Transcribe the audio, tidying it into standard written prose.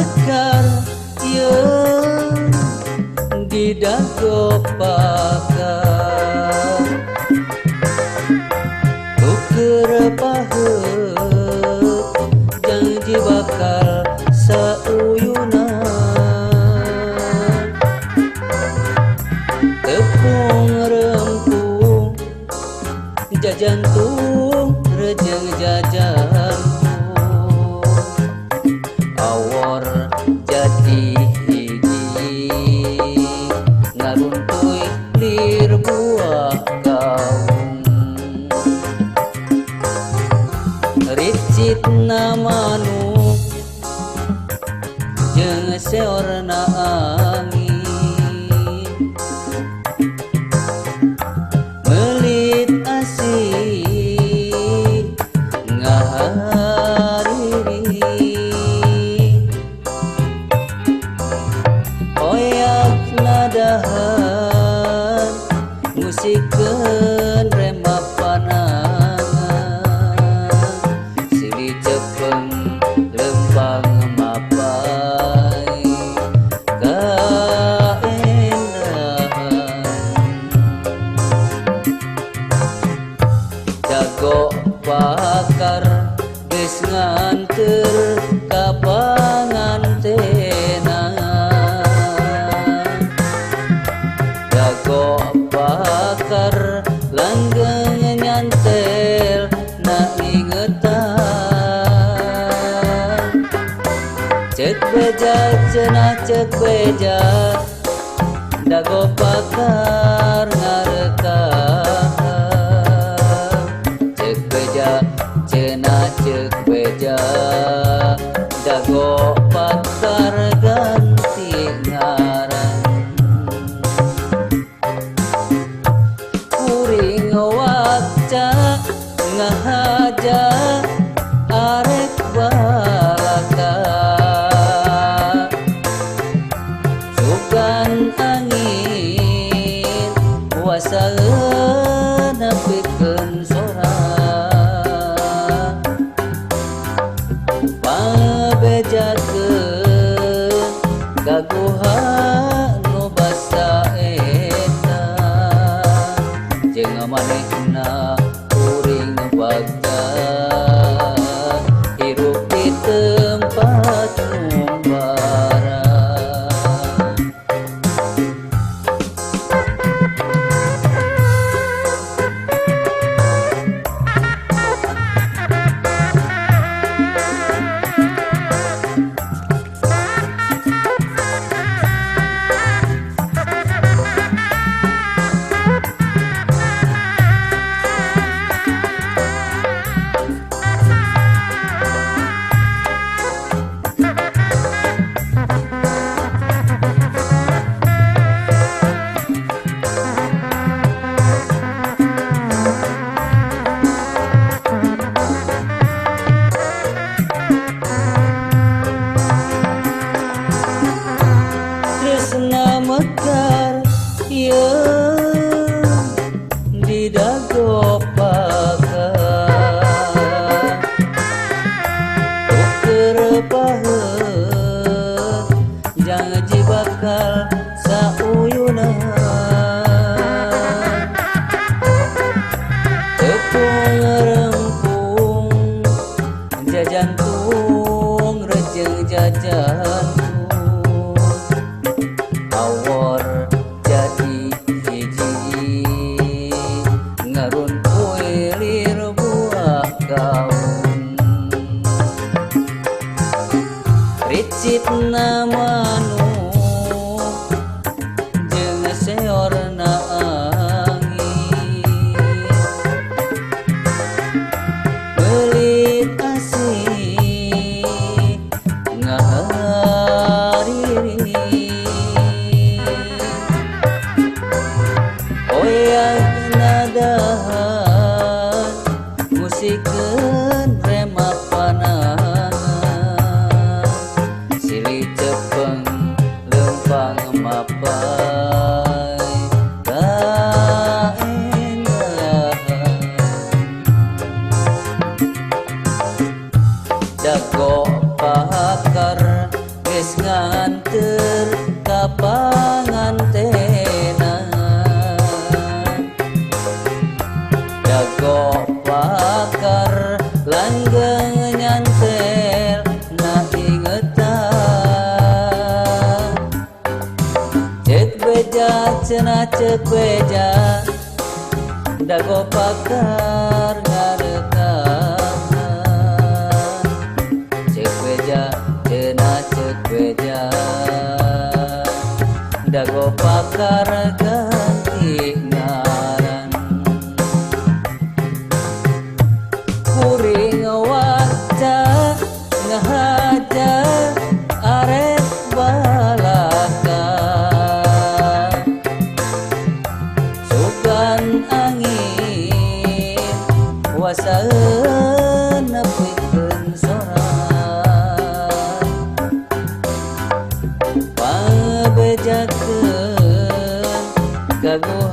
mekar ye di dago pakar ukur paheut janji bakal sauyunan tepung rempung jajantung rejeng jajantung awor jadi hiji ngaruntuy lir buah kaung ricit namanu jeung seorna angin melit asih ngahariri oyak nadahan musikeun rema panangan silih cepeng lempang mapai kaendahan jago pakar geus nganteur ka pangantenan jago pakar langgeng nyantel na ingetan cek beja cenah cek beja dago pakar ngarekah cek beja cenah cek beja dago pakar ganti ngaran kuring waca ngahaja arek balaka sugan angin puasaeun nepikeun sora pabejakeun gaguha nu basa eta jeung manehna kuring bagda hirup di tempat numbara tresna mekar ye di dago pakar ukur paheut janji bakal sauyunan tepung rempung jajantung rejeng jajantung awor jadi hiji ngaruntuy lir buah kaung ricit namanu jeung seorna angin melit asih ngahariri oyak nadahan musikeun rema panangan silih cepeng lempang mapai kaendahan dago pakar geus banter kapangantena jago pakar langgeng nyantel na ingetan cek beja cenah cek beja dago pakar ngarekaan cek beja cenah cek beja dago pakar ganti ngaran kuring waca ngahaja arek balaka sugan angin wasaeun nepikeun sorak pabejakeun kago